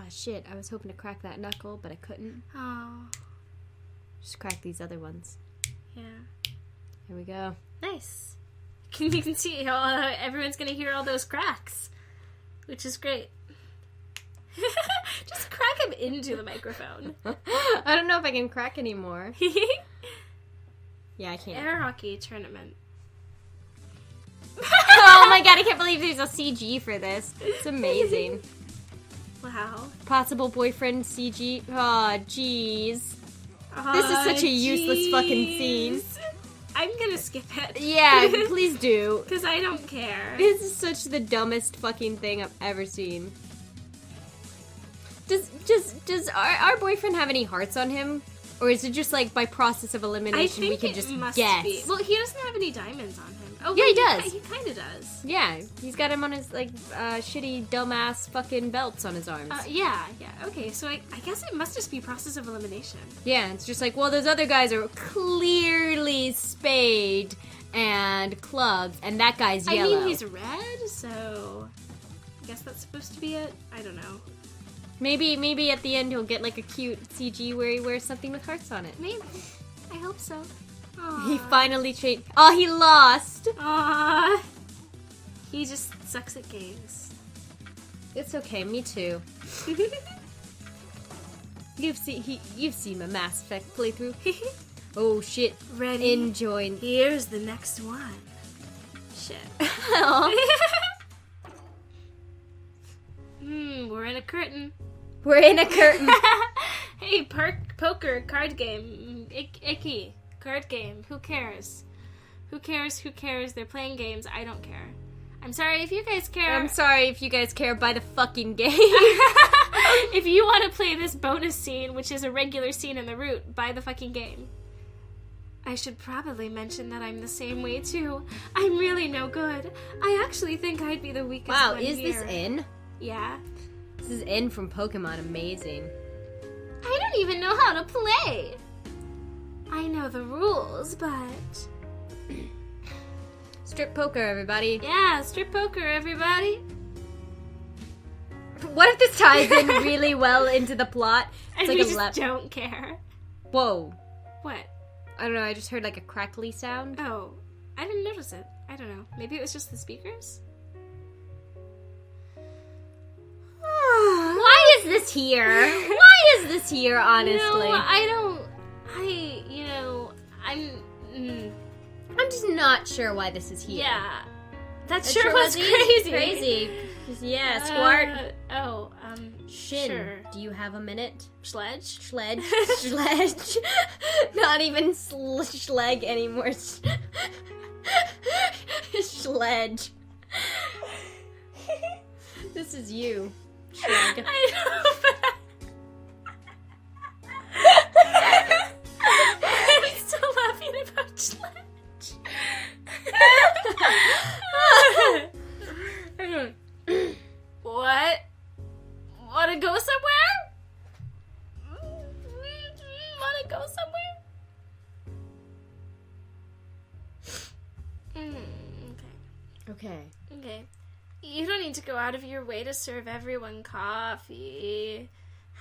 shit. I was hoping to crack that knuckle, but I couldn't. Oh. Just crack these other ones. Yeah. Here we go. Nice. You can see how everyone's going to hear all those cracks, which is great. Just crack him into the microphone. I don't know if I can crack anymore. Yeah, I can't. Air hockey tournament. Oh my god, I can't believe there's a CG for this. It's amazing. Wow. Possible boyfriend CG. Aw, jeez. This is such a useless fucking scene. I'm gonna skip it. Yeah, please do. Because I don't care. This is such the dumbest fucking thing I've ever seen. Does our boyfriend have any hearts on him? Or is it just like by process of elimination we can just guess? Be. Well, he doesn't have any diamonds on him. Oh, yeah, he does. He kind of does. Yeah, he's got him on his like shitty dumbass fucking belts on his arms. Yeah. Okay, so I guess it must just be process of elimination. Yeah, it's just like, well, those other guys are clearly spade and clubs, and that guy's yellow. I mean, he's red, so I guess that's supposed to be it. I don't know. Maybe at the end he'll get like a cute CG where he wears something with hearts on it. Maybe. I hope so. Aww. He finally changed. Oh, he lost. Aww. He just sucks at games. It's okay. Me too. You've seen my Mass Effect playthrough. Oh shit. Ready? Enjoy. Here's the next one. Shit. We're in a curtain. We're in a curtain. Hey, poker, card game. Icky. Card game. Who cares? Who cares? They're playing games. I don't care. I'm sorry if you guys care. I'm sorry if you guys care. Buy the fucking game. If you want to play this bonus scene, which is a regular scene in the route, buy the fucking game. I should probably mention that I'm the same way, too. I'm really no good. I actually think I'd be the weakest Wow, one is here. this N? Yeah. This is N from Pokemon. Amazing. I don't even know how to play. I know the rules, but... Strip poker, everybody. Yeah, strip poker, everybody. What if this ties in really well into the plot? It's and like we just don't care. Whoa. What? I don't know, I just heard like a crackly sound. Oh, I didn't notice it. I don't know. Maybe it was just the speakers? Why is this here? Why is this here, honestly? No, I'm just not sure why this is here. Yeah. That sure was crazy. Crazy. Yeah, SQUART. Shin. Sure. Do you have a minute? Sledge? Sledge. Not even schleg anymore. Sledge. This is you. Schleg. I know, but I'm still laughing about Sledge. What? Wanna go somewhere? Wanna go somewhere? Okay. You don't need to go out of your way to serve everyone coffee.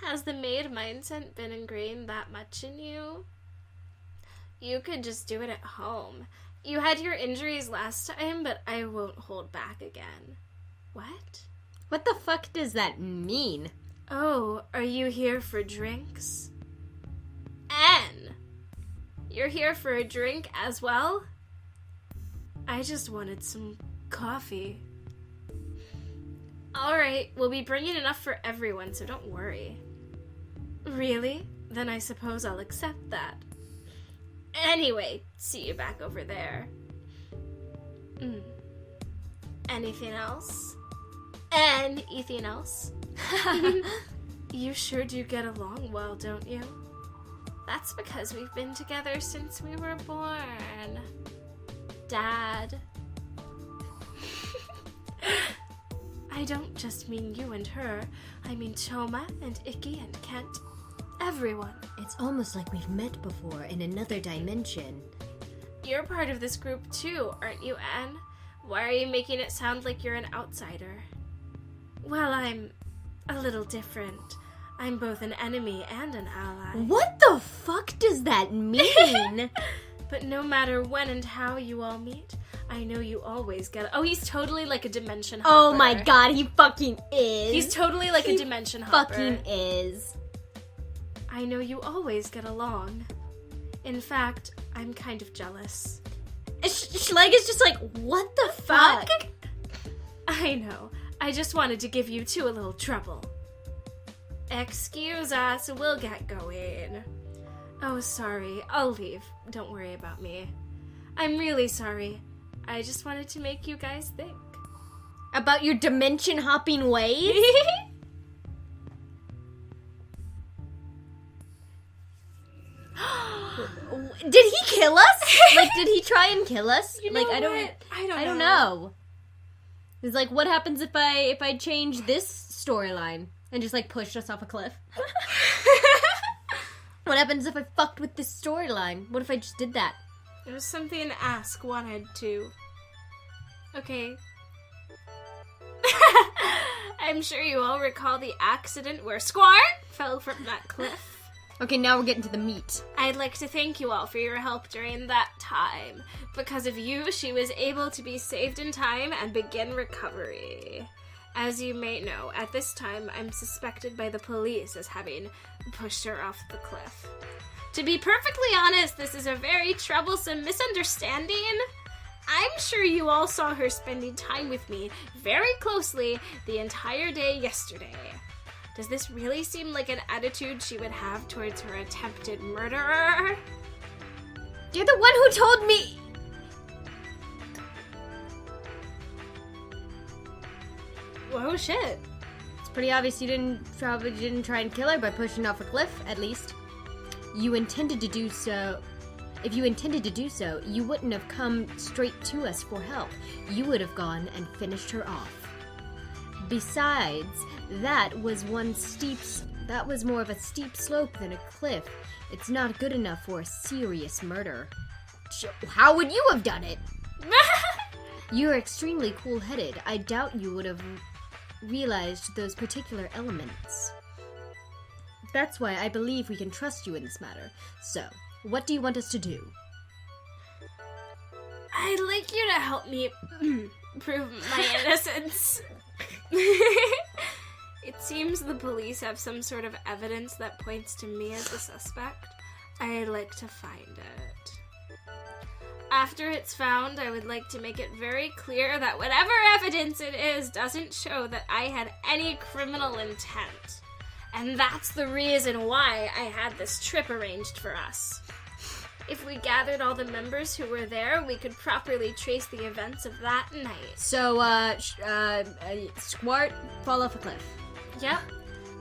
Has the maid mindset been ingrained that much in you? You could just do it at home. You had your injuries last time, but I won't hold back again. What? What the fuck does that mean? Oh, are you here for drinks? N! You're here for a drink as well? I just wanted some coffee. Alright, we'll be bringing enough for everyone, so don't worry. Really? Then I suppose I'll accept that. Anyway, see you back over there. Anything else? Anything else? You sure do get along well, don't you? That's because we've been together since we were born. Dad. I don't just mean you and her. I mean Toma and Icky and Kent. Everyone. It's almost like we've met before in another dimension. You're part of this group too, aren't you, Anne? Why are you making it sound like you're an outsider? Well, a little different. I'm both an enemy and an ally. What the fuck does that mean? But no matter when and how you all meet, I know you always get... Oh, he's totally like a dimension hopper. Oh my god, he fucking is. He's totally like a dimension hopper. Fucking is. I know you always get along. In fact, I'm kind of jealous. Schlodge is just like, what the fuck? I know. I just wanted to give you two a little trouble. Excuse us, we'll get going. Oh, sorry. I'll leave. Don't worry about me. I'm really sorry. I just wanted to make you guys think. About your dimension hopping ways? Did he kill us? Like, did he try and kill us? You know like, I don't know. It's like, what happens if I change this storyline and just like push us off a cliff? What happens if I fucked with this storyline? What if I just did that? It was something Ask wanted to. Okay. I'm sure you all recall the accident where SQUART fell from that cliff. Okay, now we're getting to the meat. I'd like to thank you all for your help during that time. Because of you, she was able to be saved in time and begin recovery. As you may know, at this time, I'm suspected by the police as having pushed her off the cliff. To be perfectly honest, this is a very troublesome misunderstanding. I'm sure you all saw her spending time with me very closely the entire day yesterday. Does this really seem like an attitude she would have towards her attempted murderer? You're the one who told me... Whoa, shit. It's pretty obvious you probably didn't try and kill her by pushing off a cliff, at least. You intended to do so... If you intended to do so, you wouldn't have come straight to us for help. You would have gone and finished her off. Besides, that was more of a steep slope than a cliff. It's not good enough for a serious murder. How would you have done it? You're extremely cool-headed. I doubt you would have realized those particular elements. That's why I believe we can trust you in this matter. So, what do you want us to do? I'd like you to help me prove my innocence. It seems the police have some sort of evidence that points to me as the suspect. I'd like to find it. After it's found, I would like to make it very clear that whatever evidence it is doesn't show that I had any criminal intent. And that's the reason why I had this trip arranged for us. If we gathered all the members who were there, we could properly trace the events of that night. So, SQUART, fall off a cliff. Yep.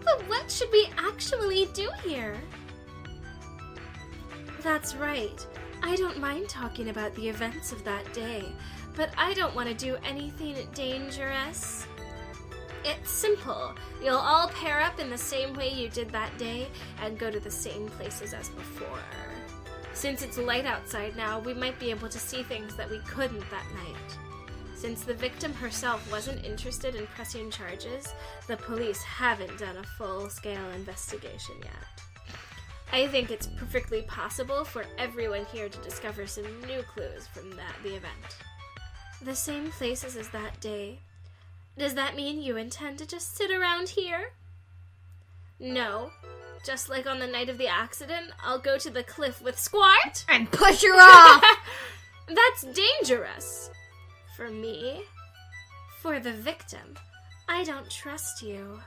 But what should we actually do here? That's right. I don't mind talking about the events of that day, but I don't want to do anything dangerous. It's simple. You'll all pair up in the same way you did that day and go to the same places as before. Since it's light outside now, we might be able to see things that we couldn't that night. Since the victim herself wasn't interested in pressing charges, the police haven't done a full-scale investigation yet. I think it's perfectly possible for everyone here to discover some new clues from the event. The same places as that day. Does that mean you intend to just sit around here? No. Just like on the night of the accident, I'll go to the cliff with SQUART and push her off! That's dangerous. For me. For the victim. I don't trust you.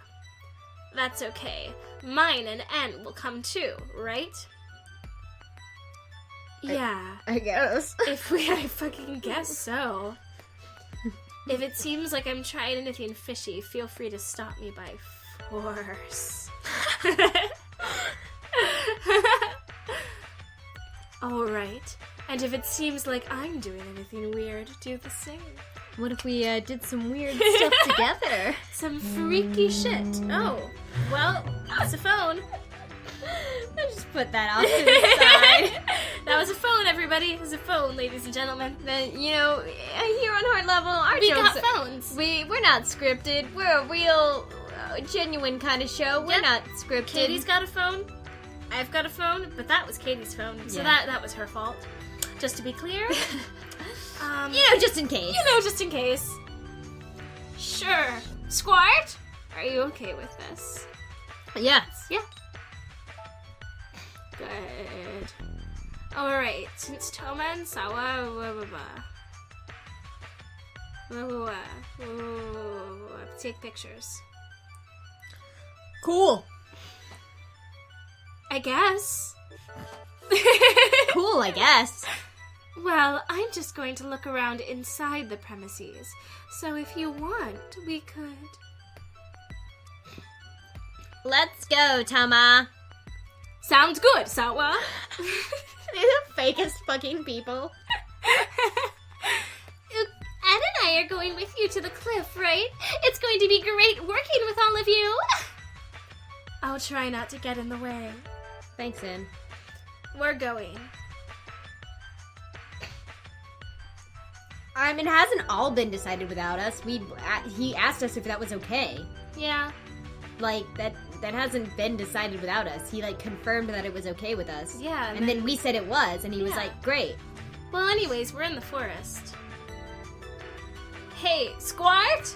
That's okay. Mine and N will come too, right? Yeah. I guess. I fucking guess so. If it seems like I'm trying anything fishy, feel free to stop me by force. Alright. And if it seems like I'm doing anything weird, do the same. What if we did some weird stuff together? Some freaky shit. Oh, well, it's a phone. I just put that off to the side. That was a phone, everybody. It was a phone, ladies and gentlemen. You know, here on Heart Level, our we jokes got phones. We're not scripted. We're a real a genuine kind of show. We're Yep. not scripted. Katie's got a phone. I've got a phone, but that was Katie's phone, so Yeah. that was her fault. Just to be clear. just in case. Just in case. Sure. Squart, are you okay with this? Yes. Yeah. Good. Alright, since Toma and Sawa, take pictures. Cool. I guess. Cool, I guess. Well, I'm just going to look around inside the premises. So if you want, we could... Let's go, Tama. Sounds good, Sawa. They're the fakest fucking people. Ed and I are going with you to the cliff, right? It's going to be great working with all of you. I'll try not to get in the way. Thanks, Ann. We're going. It hasn't all been decided without us. He asked us if that was okay. Yeah. Like, that hasn't been decided without us. He, confirmed that it was okay with us. Yeah. And then we said it was, and he was Yeah. like, great. Well, anyways, we're in the forest. Hey, Squart!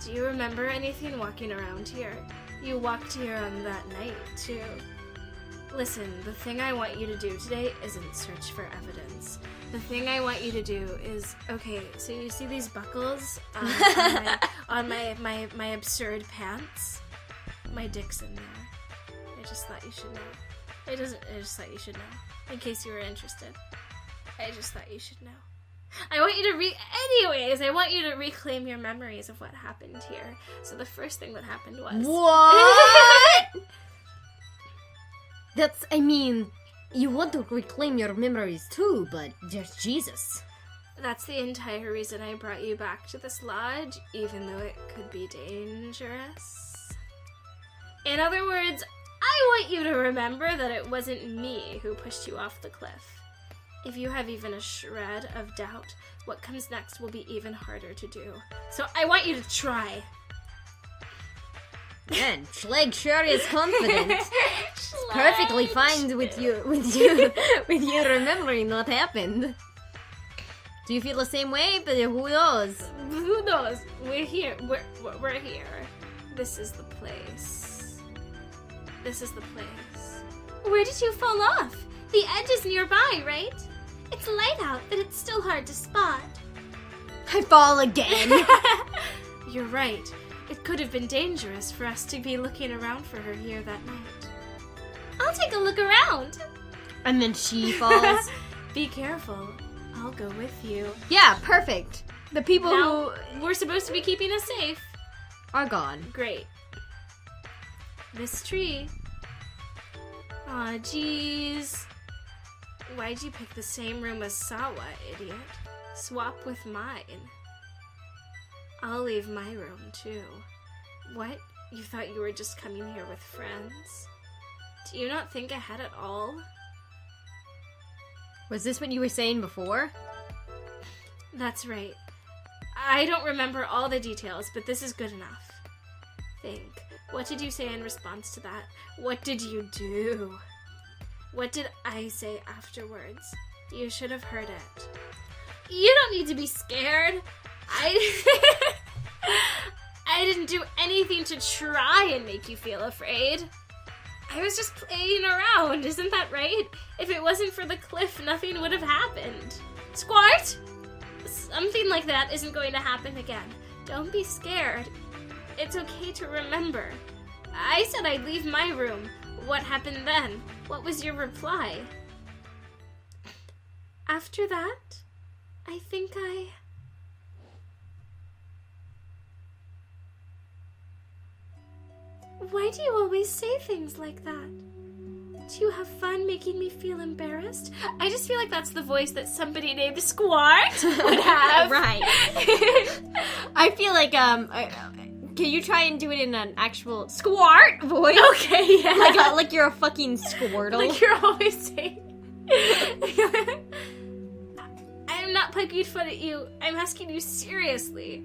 Do you remember anything walking around here? You walked here on that night, too. Listen, the thing I want you to do today isn't search for evidence. The thing I want you to do is, okay, so you see these buckles on my absurd pants? My dick's in there. I just thought you should know. I just thought you should know. In case you were interested. I just thought you should know. I want you to anyways, I want you to reclaim your memories of what happened here. So the first thing that happened was... What? You want to reclaim your memories too, but just Jesus. That's the entire reason I brought you back to this lodge, even though it could be dangerous. In other words, I want you to remember that it wasn't me who pushed you off the cliff. If you have even a shred of doubt, what comes next will be even harder to do. So I want you to try. Man, Schleg sure is confident. Schledge. Perfectly fine with you remembering what happened. Do you feel the same way? But who knows? Who knows? We're here. We're here. This is the place. This is the place. Where did you fall off? The edge is nearby, right? It's light out, but it's still hard to spot. I fall again. You're right. It could have been dangerous for us to be looking around for her here that night. I'll take a look around. And then she falls. Be careful. I'll go with you. Yeah, perfect. The people Now, who we're supposed to be keeping us safe. are gone. Great. This tree. Aw, jeez. Why'd you pick the same room as Sawa, idiot? Swap with mine. I'll leave my room, too. What? You thought you were just coming here with friends? Do you not think ahead at all? Was this what you were saying before? That's right. I don't remember all the details, but this is good enough. Think. What did you say in response to that? What did you do? What did I say afterwards? You should have heard it. You don't need to be scared. I didn't do anything to try and make you feel afraid. I was just playing around, isn't that right? If it wasn't for the cliff, nothing would have happened. Squart! Something like that isn't going to happen again. Don't be scared. It's okay to remember. I said I'd leave my room. What happened then? What was your reply? After that, I think Why do you always say things like that? Do you have fun making me feel embarrassed? I just feel like that's the voice that somebody named Squart would have. Right. I feel like, can you try and do it in an actual Squart voice? Okay, yeah. Like you're a fucking Squirtle. Like you're always saying. I'm not poking fun at you. I'm asking you seriously.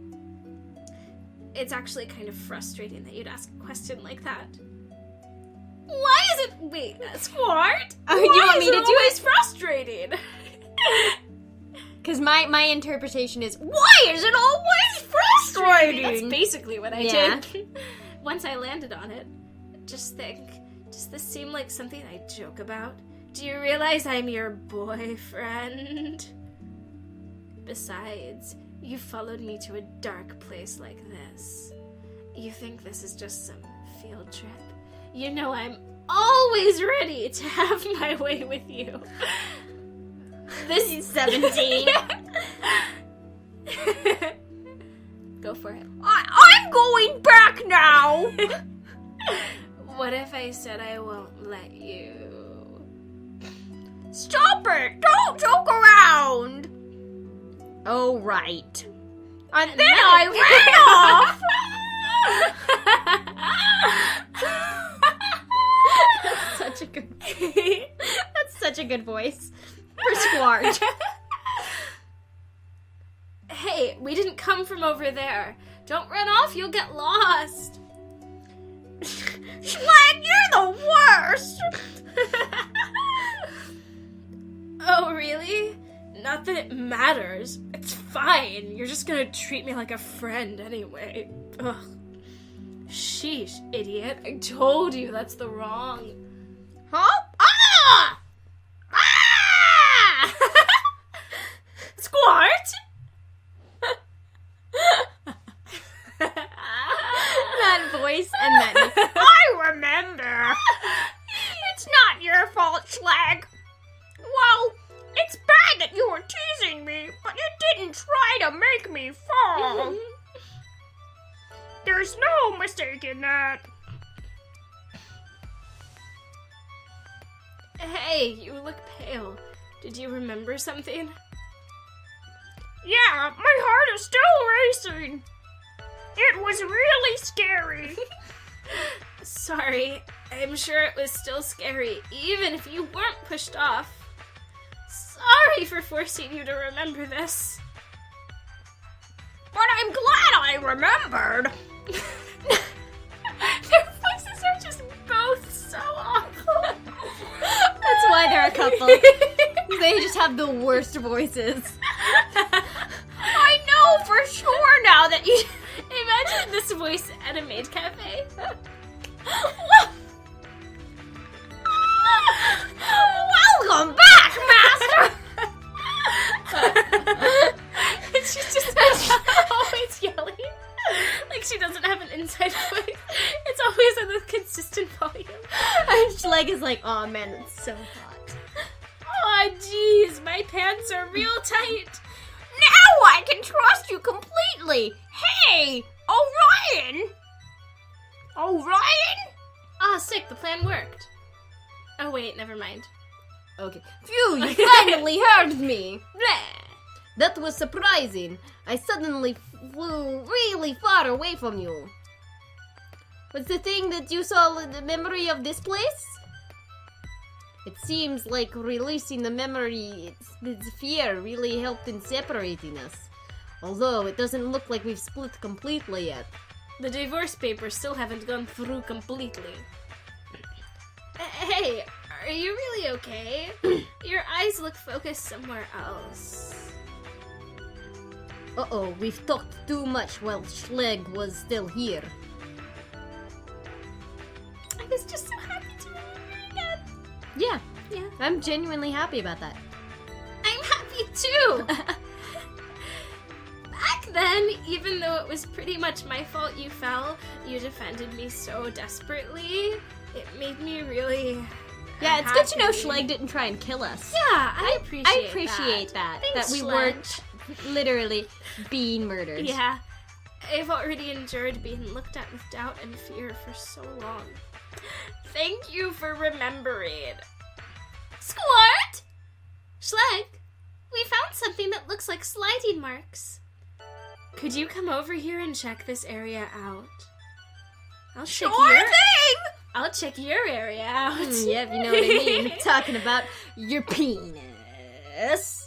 It's actually kind of frustrating that you'd ask a question like that. Why is it... Wait, Squart? Oh, you want me to do it? It's frustrating. Because my interpretation is, why is it always frustrating? That's basically what I Yeah. did. Once I landed on it, just think, does this seem like something I joke about? Do you realize I'm your boyfriend? Besides, you followed me to a dark place like this. You think this is just some field trip? You know I'm always ready to have my way with you. This is 17. Go for it. I'm going back now. What if I said I won't let you? Stop it! Don't joke around. Oh, right. And then I ran off. That's such a good. That's such a good voice for Schlodge. Hey, we didn't come from over there. Don't run off, you'll get lost. Schlag, you're the worst. Oh, really? Not that it matters. It's fine. You're just gonna treat me like a friend anyway. Ugh. Sheesh, idiot. I told you that's the wrong. Huh? Ah! Ah! Squart! That voice and that. I remember. It's not your fault, Schlag. Well, it's bad that you were teasing me, but you didn't try to make me fall. There's no mistake in that. Hey, you look pale. Did you remember something? Yeah, my heart is still racing. It was really scary. Sorry, I'm sure it was still scary, even if you weren't pushed off. Sorry for forcing you to remember this. But I'm glad I remembered. Their voices are just both so awful. That's why they're a couple. They just have the worst voices. I know for sure now that you... Imagine this voice at a maid cafe. Welcome back, Master! And she's just always yelling. Like she doesn't have an inside voice. It's always in a consistent volume. And Schleg is like, oh man, it's so hot. Aw, jeez, my pants are real tight. Now I can trust you completely. Hey, Orion! Orion? Ah, sick, the plan worked. Oh wait, never mind. Okay. Phew, you finally heard me. Bleh. That was surprising. I suddenly flew really far away from you. What's the thing that you saw in the memory of this place? It seems like releasing the memory, its fear really helped in separating us. Although it doesn't look like we've split completely yet. The divorce papers still haven't gone through completely. Hey, are you really okay? Your eyes look focused somewhere else. Uh-oh, we've talked too much while Schleg was still here. I was just so happy to remember again. Yeah, Yeah. I'm genuinely happy about that. I'm happy too! Back then, even though it was pretty much my fault you fell, you defended me so desperately. It made me really Yeah, it's good to know happy. Schleg didn't try and kill us. Yeah, I appreciate that. Thanks, that we Schleg. weren't literally being murdered. Yeah, I've already endured being looked at with doubt and fear for so long. Thank you for remembering. Squart! Schleg, we found something that looks like sliding marks. Could you come over here and check this area out? I'll check I'll check your area out. Yeah, if you know what I mean. Talking about your penis.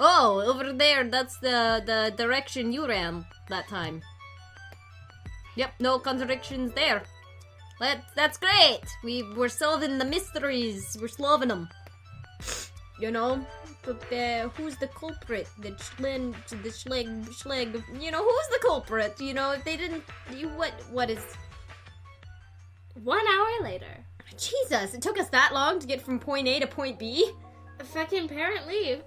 Oh, over there, that's the direction you ran that time. Yep, no contradictions there. That's great! We're solving the mysteries. We're solving them. You know? But who's the culprit? The schleg. You know, who's the culprit? You know, if they didn't... What is... 1 hour later. Jesus, it took us that long to get from point A to point B? Fucking parent leave.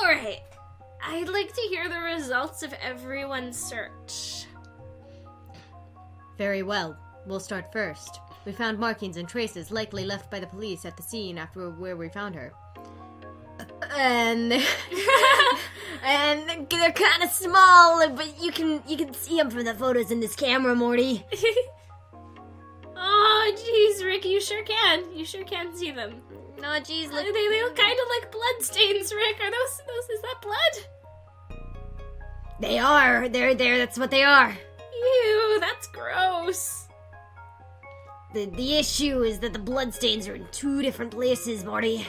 Alright. I'd like to hear the results of everyone's search. Very well. We'll start first. We found markings and traces likely left by the police at the scene after where we found her. And and they're kind of small, but you can see them from the photos in this camera, Morty. Oh, jeez, Rick, you sure can. You sure can see them. No, jeez, look. They look kind of like blood stains, Rick. Are those? Is that blood? They are. They're there. That's what they are. Ew, that's gross. The issue is that the blood stains are in two different places, Morty.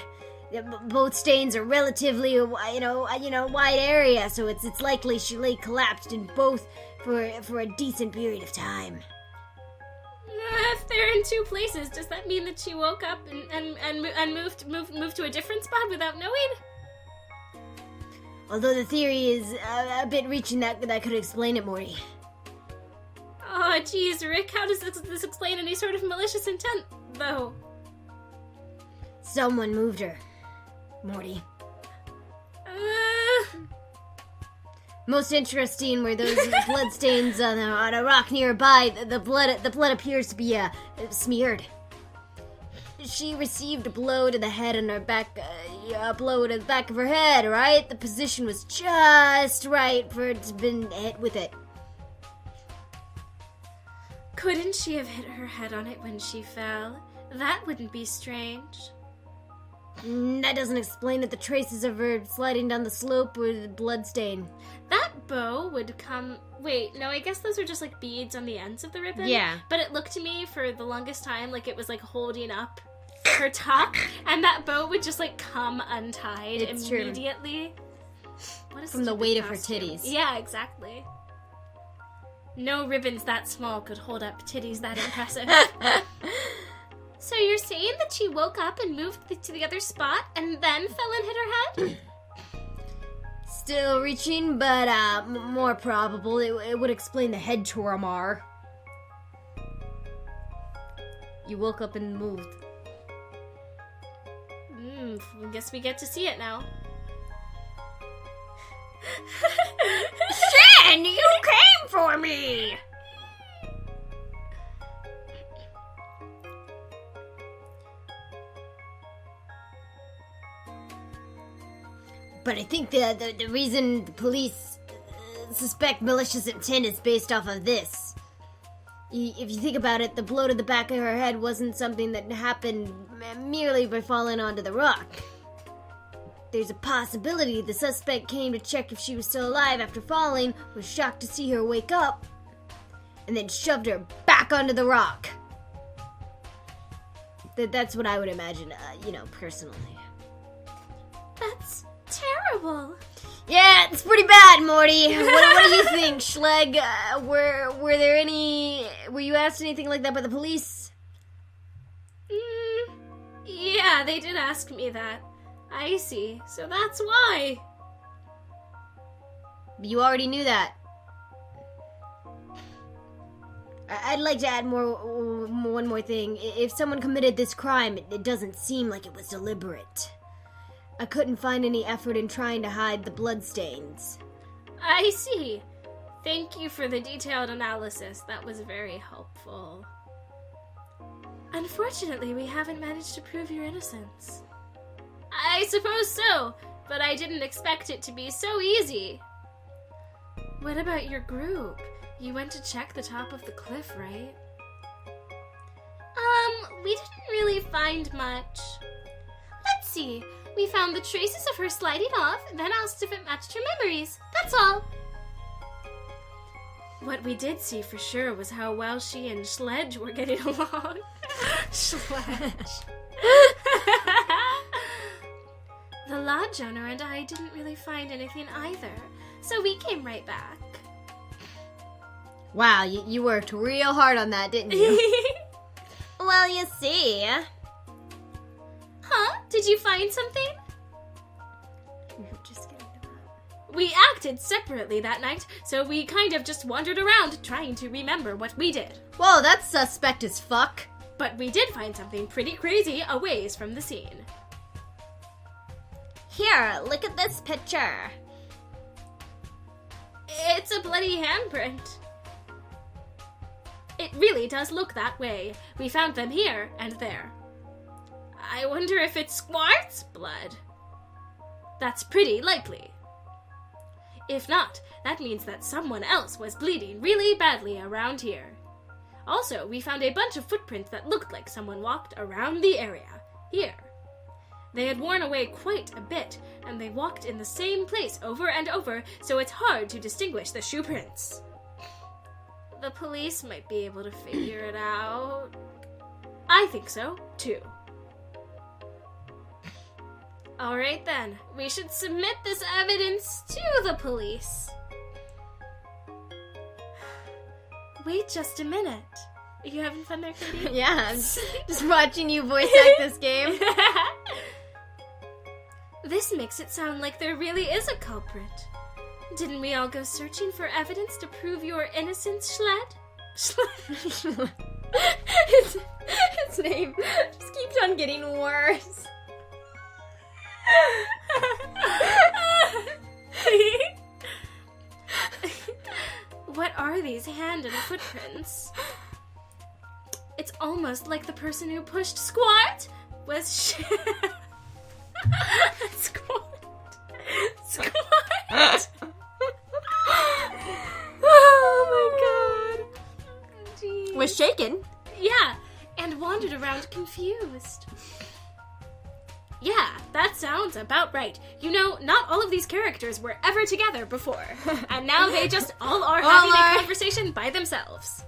Both stains are relatively, wide area, so it's likely she lay collapsed in both for a decent period of time. If they're in two places, does that mean that she woke up and moved to a different spot without knowing? Although the theory is a bit reaching that could explain it, Morty. Oh, jeez, Rick, how does this explain any sort of malicious intent, though? Someone moved her, Morty. Most interesting were those blood stains on a rock nearby. The blood appears to be smeared. She received a blow to the head and her back, a blow to the back of her head, right? The position was just right for it to have been hit with it. Couldn't she have hit her head on it when she fell? That wouldn't be strange. That doesn't explain that the traces of her sliding down the slope were the blood stain. That bow would come... Wait, no, I guess those are just like beads on the ends of the ribbon. Yeah. But it looked to me for the longest time like it was like holding up her top, and that bow would just like come untied immediately. What is from the weight of her titties. Yeah, exactly. No ribbons that small could hold up titties that impressive. So you're saying that she woke up and moved to the other spot and then fell and hit her head? Still reaching, but more probable. It would explain the head trauma. You woke up and moved. I guess we get to see it now. Shin, you came for me! But I think the reason the police suspect malicious intent is based off of this. If you think about it, the blow to the back of her head wasn't something that happened merely by falling onto the rock. There's a possibility the suspect came to check if she was still alive after falling, was shocked to see her wake up, and then shoved her back onto the rock. That's what I would imagine, personally. That's terrible. Yeah, it's pretty bad, Morty. What do you think, Schleg? Were you asked anything like that by the police? Yeah, they did ask me that. I see. So that's why. You already knew that. I'd like to add one more thing. If someone committed this crime, it doesn't seem like it was deliberate. I couldn't find any effort in trying to hide the bloodstains. I see. Thank you for the detailed analysis. That was very helpful. Unfortunately, we haven't managed to prove your innocence. I suppose so, but I didn't expect it to be so easy. What about your group? You went to check the top of the cliff, right? We didn't really find much. Let's see. We found the traces of her sliding off, then asked if it matched her memories. That's all. What we did see for sure was how well she and Schlodge were getting along. Schlodge. The lot Schlodge owner and I didn't really find anything either, so we came right back. Wow, you worked real hard on that, didn't you? Well, you see. Huh? Did you find something? You're just getting to that. We acted separately that night, so we kind of just wandered around trying to remember what we did. Whoa, that's suspect as fuck. But we did find something pretty crazy a ways from the scene. Here, look at this picture. It's a bloody handprint. It really does look that way. We found them here and there. I wonder if it's SQUART's blood. That's pretty likely. If not, that means that someone else was bleeding really badly around here. Also, we found a bunch of footprints that looked like someone walked around the area. Here. They had worn away quite a bit, and they walked in the same place over and over, so it's hard to distinguish the shoe prints. The police might be able to figure it out. I think so, too. Alright then, we should submit this evidence to the police. Wait just a minute. Are you having fun there, Katie? Yeah, I'm just watching you voice act this game. This makes it sound like there really is a culprit. Didn't we all go searching for evidence to prove your innocence, Schled? His name just keeps on getting worse. What are these hand and footprints? It's almost like the person who pushed SQUART was SQUART. SQUART. Oh my god. Jeez. Was shaken. Yeah, and wandered around confused. Yeah, that sounds about right. You know, not all of these characters were ever together before. And now they just all are having a conversation by themselves.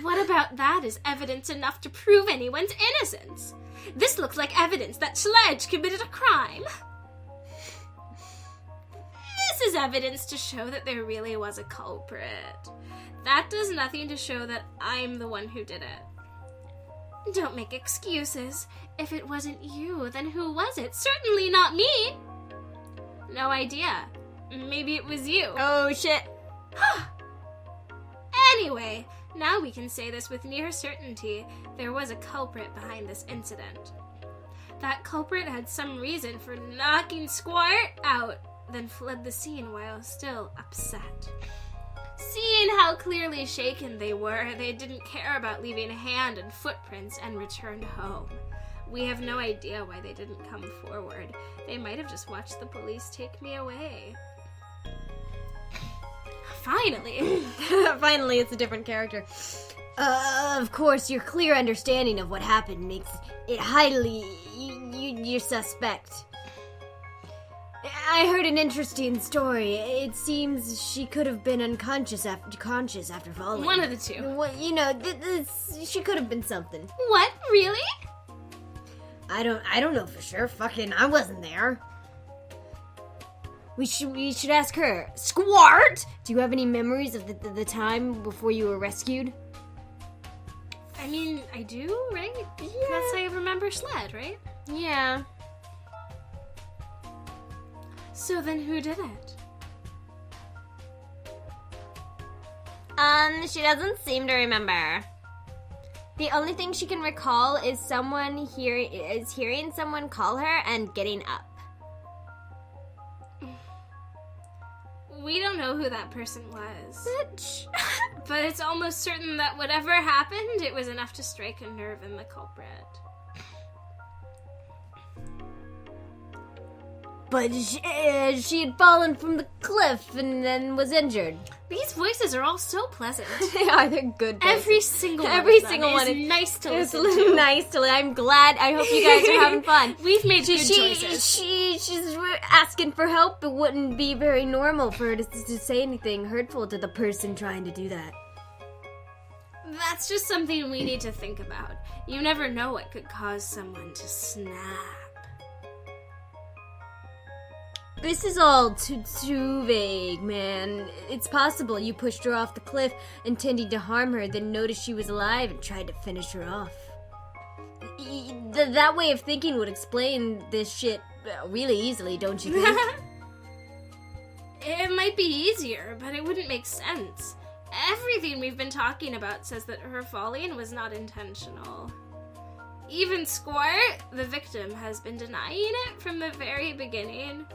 What about that is evidence enough to prove anyone's innocence? This looks like evidence that Schlodge committed a crime. This is evidence to show that there really was a culprit. That does nothing to show that I'm the one who did it. Don't make excuses. If it wasn't you, then who was it? Certainly not me. No idea. Maybe it was you. Oh shit. Anyway, now we can say this with near certainty. There was a culprit behind this incident. That culprit had some reason for knocking SQUART out, then fled the scene while still upset. Seeing how clearly shaken they were, they didn't care about leaving hand and footprints and returned home. We have no idea why they didn't come forward. They might have just watched the police take me away. Finally! Finally, it's a different character. Of course, your clear understanding of what happened makes it highly... you're suspect. I heard an interesting story. It seems she could have been unconscious after falling. One of the two. Well, you know, she could have been something. What? Really? I don't know for sure. Fucking, I wasn't there. We should ask her. SQUART! Do you have any memories of the time before you were rescued? I mean, I do, right? Yeah. That's how I remember Schled, right? Yeah. So then who did it? She doesn't seem to remember. The only thing she can recall is hearing someone call her and getting up. We don't know who that person was. Bitch. But it's almost certain that whatever happened, it was enough to strike a nerve in the culprit. But she had fallen from the cliff and then was injured. These voices are all so pleasant. They are. They're good voices. Every single one is nice to it's listen to. Nice to listen. I'm glad. I hope you guys are having fun. We've made good choices. She's asking for help. It wouldn't be very normal for her to say anything hurtful to the person trying to do that. That's just something we need to think about. You never know what could cause someone to snap. This is all too vague, man. It's possible you pushed her off the cliff intending to harm her, then noticed she was alive and tried to finish her off. That way of thinking would explain this shit really easily, don't you think? It might be easier, but it wouldn't make sense. Everything we've been talking about says that her falling was not intentional. Even SQUART, the victim, has been denying it from the very beginning.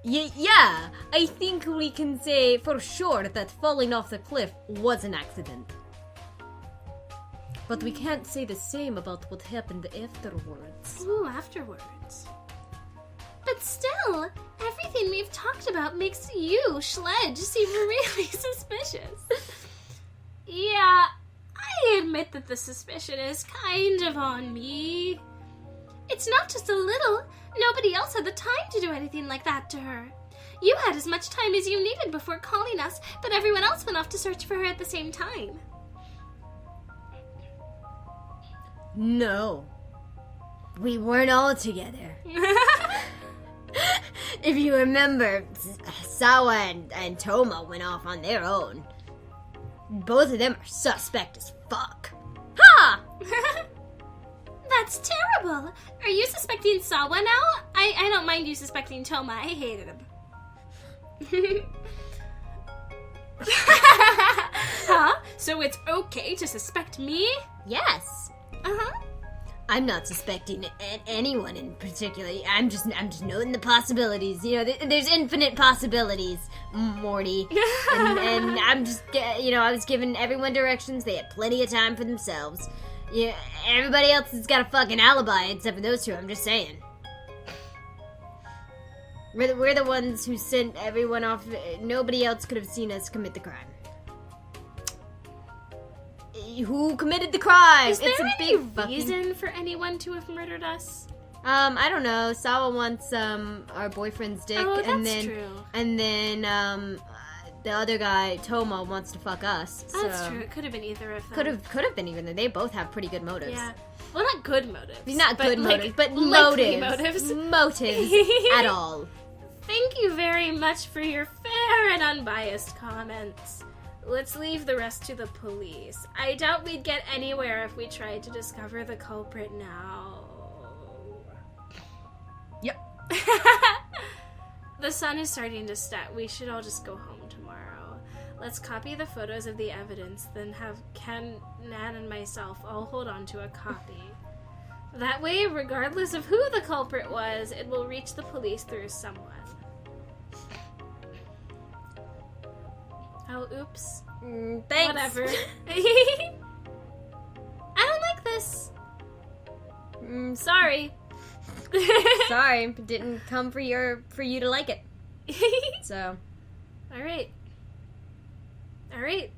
Yeah, I think we can say for sure that falling off the cliff was an accident. But we can't say the same about what happened afterwards. Ooh, afterwards. But still, everything we've talked about makes you, Schlodge, seem really suspicious. Yeah, I admit that the suspicion is kind of on me. It's not just a little. Nobody else had the time to do anything like that to her. You had as much time as you needed before calling us, but everyone else went off to search for her at the same time. No. We weren't all together. If you remember, Sawa and Toma went off on their own. Both of them are suspect as fuck. Ha! That's terrible. Are you suspecting Sawa now? I don't mind you suspecting Toma. I hated him. Huh? So it's okay to suspect me? Yes. Uh-huh. I'm not suspecting anyone in particular. I'm just noting the possibilities. You know, there's infinite possibilities, Morty. and I'm just, I was giving everyone directions. They had plenty of time for themselves. Yeah, everybody else has got a fucking alibi except for those two. I'm just saying. We're the ones who sent everyone off. Nobody else could have seen us commit the crime. Who committed the crime? Is there it's a any big reason for anyone to have murdered us? I don't know. Sawa wants our boyfriend's dick, Oh, and that's then true. and then the other guy Toma wants to fuck us. That's so. true. It could have been either of them. Could have been even. They both have pretty good motives. Yeah. Well, not good motives. Not good like, motives, but likely motives. motives. Motives at all. Thank you very much for your fair and unbiased comments. Let's leave the rest to the police. I doubt we'd get anywhere if we tried to discover the culprit now. Yep. The sun is starting to set. We should all just go home tomorrow. Let's copy the photos of the evidence, then have Ken, Nan, and myself all hold on to a copy. That way, regardless of who the culprit was, it will reach the police through someone. Oh, oops. Thanks. Whatever. I don't like this. Sorry. Sorry, it didn't come for you to like it. So. All right. I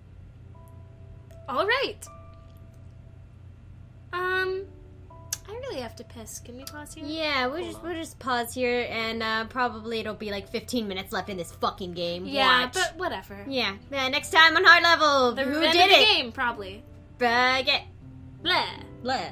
really have to piss. Can we pause here? Yeah, we'll just pause here, and probably it'll be like 15 minutes left in this fucking game. Yeah, Watch. but whatever. Yeah, next time on Hard Level, The who end did of the it? game, probably. Baguette. Blah. Blah.